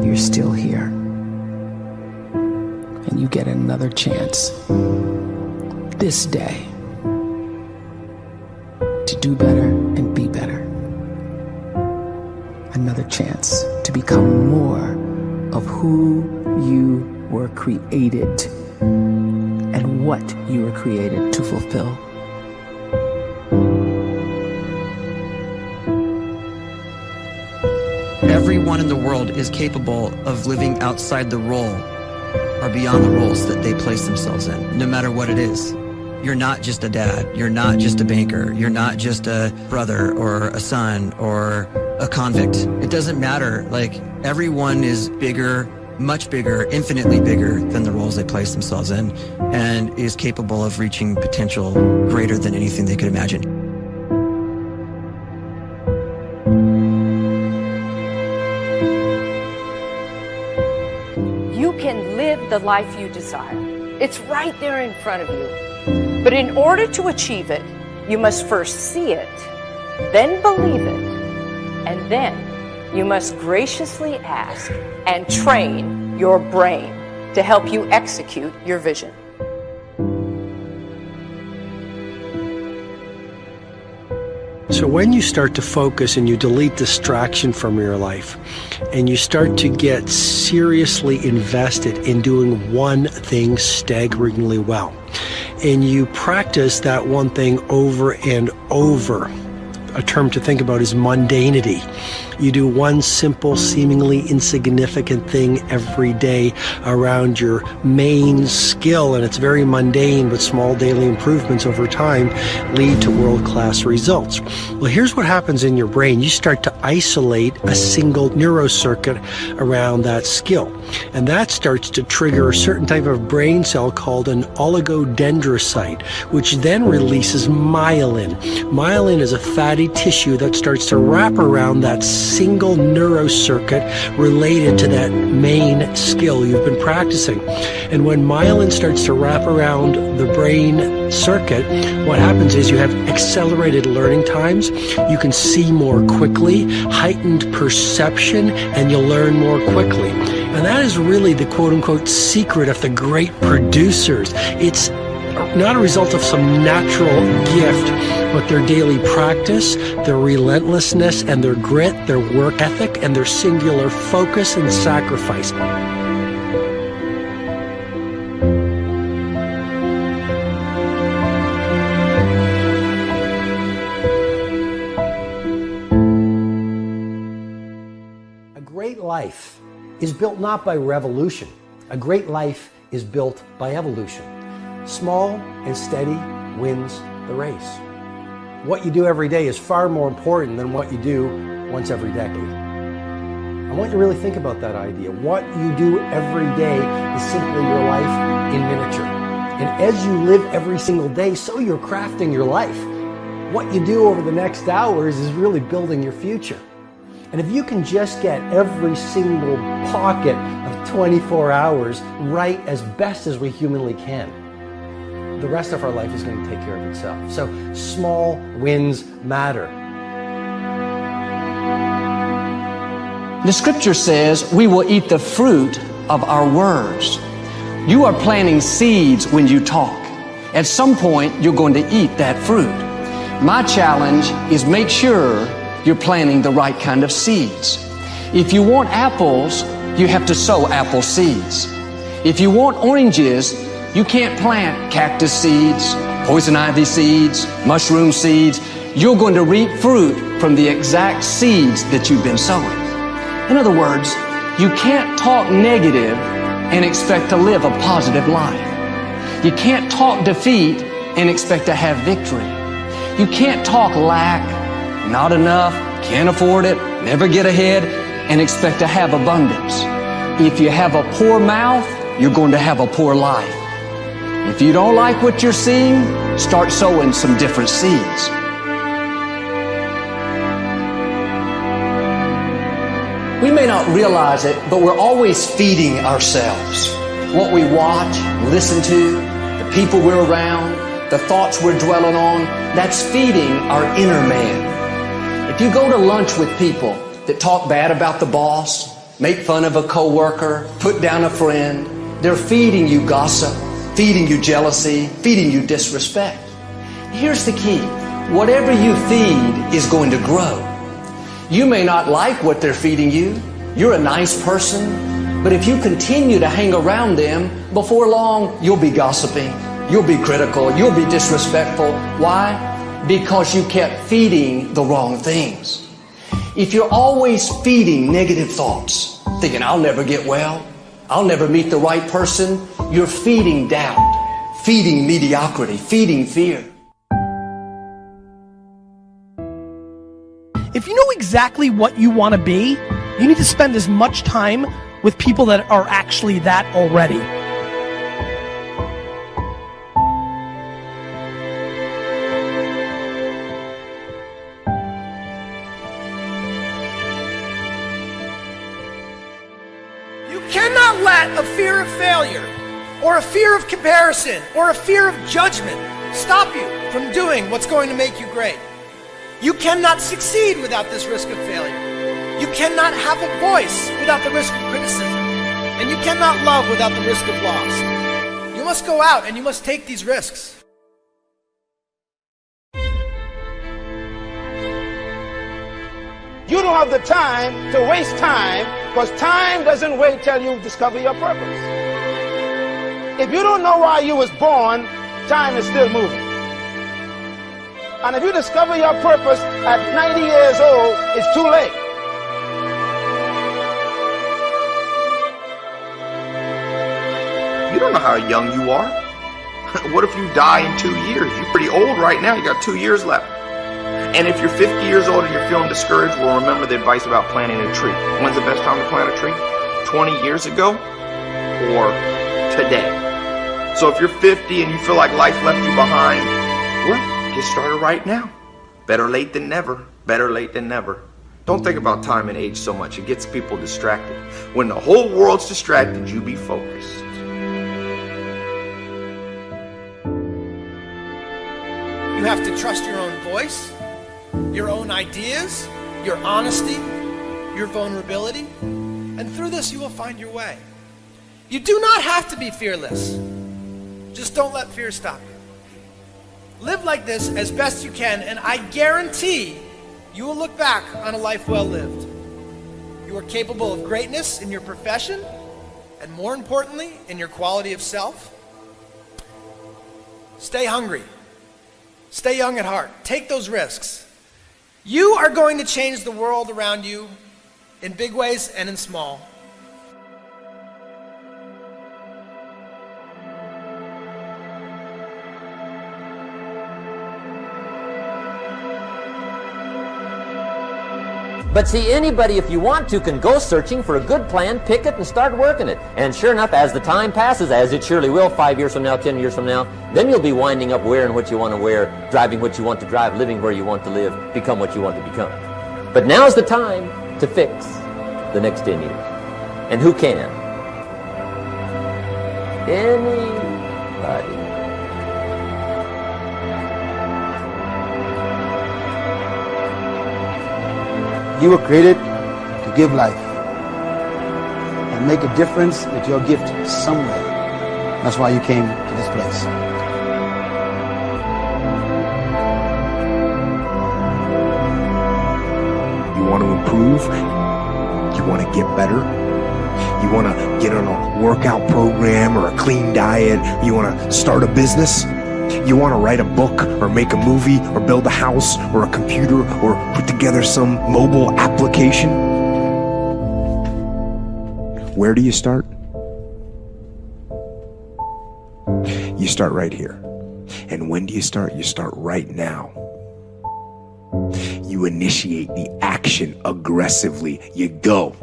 you're still here. And you get another chance this day to do better and be better. Another chance to become more of who you were created and what you were created to fulfill. Everyone in the world is capable of living outside the role or beyond the roles that they place themselves in, no matter what it is. You're not just a dad, you're not just a banker, you're not just a brother or a son or a convict. It doesn't matter. Like, everyone is bigger, much bigger, infinitely bigger than the roles they place themselves in, and is capable of reaching potential greater than anything they could imagine. You can live the life you desire. It's right there in front of you. But in order to achieve it, you must first see it, then believe it, and then you must graciously ask and train your brain to help you execute your vision. So when you start to focus and you delete distraction from your life, and you start to get seriously invested in doing one thing staggeringly well, and you practice that one thing over and over, a term to think about is mundanity. You do one simple, seemingly insignificant thing every day around your main skill, and it's very mundane, but small daily improvements over time lead to world-class results. Well, here's what happens in your brain. You start to isolate a single neurocircuit around that skill, and that starts to trigger a certain type of brain cell called an oligodendrocyte, which then releases myelin. Myelin is a fatty tissue that starts to wrap around that single neurocircuit related to that main skill you've been practicing. And when myelin starts to wrap around the brain circuit, what happens is you have accelerated learning times, you can see more quickly, heightened perception, and you'll learn more quickly. And that is really the quote-unquote secret of the great producers. It's not a result of some natural gift, but their daily practice, their relentlessness and their grit, their work ethic, and their singular focus and sacrifice. A great life is built not by revolution. A great life is built by evolution. Small and steady wins the race. What you do every day is far more important than what you do once every decade. I want you to really think about that idea. What you do every day is simply your life in miniature. And as you live every single day, so you're crafting your life. What you do over the next hours is really building your future. And if you can just get every single pocket of 24 hours right as best as we humanly can, the rest of our life is going to take care of itself. So small wins matter. The scripture says we will eat the fruit of our words. You are planting seeds when you talk. At some point, you're going to eat that fruit. My challenge is make sure you're planting the right kind of seeds. If you want apples, you have to sow apple seeds. If you want oranges, you can't plant cactus seeds, poison ivy seeds, mushroom seeds. You're going to reap fruit from the exact seeds that you've been sowing. In other words, you can't talk negative and expect to live a positive life. You can't talk defeat and expect to have victory. You can't talk lack, not enough, can't afford it, never get ahead, and expect to have abundance. If you have a poor mouth, you're going to have a poor life. If you don't like what you're seeing, start sowing some different seeds. We may not realize it, but we're always feeding ourselves. What we watch, listen to, the people we're around, the thoughts we're dwelling on, that's feeding our inner man. If you go to lunch with people that talk bad about the boss, make fun of a coworker, put down a friend. They're feeding you gossip, feeding you jealousy, feeding you disrespect. Here's the key. Whatever you feed is going to grow. You may not like what they're feeding you. You're a nice person. But if you continue to hang around them, before long, you'll be gossiping. You'll be critical. You'll be disrespectful. Why? Because you kept feeding the wrong things. If you're always feeding negative thoughts, thinking, I'll never get well, I'll never meet the right person, you're feeding doubt, feeding mediocrity, feeding fear. If you know exactly what you want to be, you need to spend as much time with people that are actually that already. You cannot let a fear of failure, or a fear of comparison, or a fear of judgment stop you from doing what's going to make you great. You cannot succeed without this risk of failure. You cannot have a voice without the risk of criticism. And you cannot love without the risk of loss. You must go out and you must take these risks. You don't have the time to waste time, because time doesn't wait till you discover your purpose. If you don't know why you was born, time is still moving. And if you discover your purpose at 90 years old, it's too late. You don't know how young you are. What if you die in 2 years? You're pretty old right now. You got 2 years left. And if you're 50 years old and you're feeling discouraged, well, remember the advice about planting a tree. When's the best time to plant a tree? 20 years ago or today? So if you're 50 and you feel like life left you behind, well, get started right now. Better late than never. Better late than never. Don't think about time and age so much. It gets people distracted. When the whole world's distracted, you be focused. You have to trust your own voice, your own ideas, your honesty, your vulnerability, and through this you will find your way. You do not have to be fearless. Just don't let fear stop you. Live like this as best you can, and I guarantee you will look back on a life well lived. You are capable of greatness in your profession, and more importantly, in your quality of self. Stay hungry. Stay young at heart. Take those risks. You are going to change the world around you in big ways and in small. But see, anybody, if you want to, can go searching for a good plan, pick it, and start working it. And sure enough, as the time passes, as it surely will 5 years from now, 10 years from now, then you'll be winding up wearing what you want to wear, driving what you want to drive, living where you want to live, become what you want to become. But now's the time to fix the next 10 years. And who can? Anybody. You were created to give life and make a difference with your gift somewhere. That's why you came to this place. You want to improve? You want to get better? You want to get on a workout program or a clean diet? You want to start a business? You want to write a book or make a movie or build a house or a computer or put together some mobile application? Where do you start? You start right here. And when do you start? You start right now. You initiate the action aggressively. You go.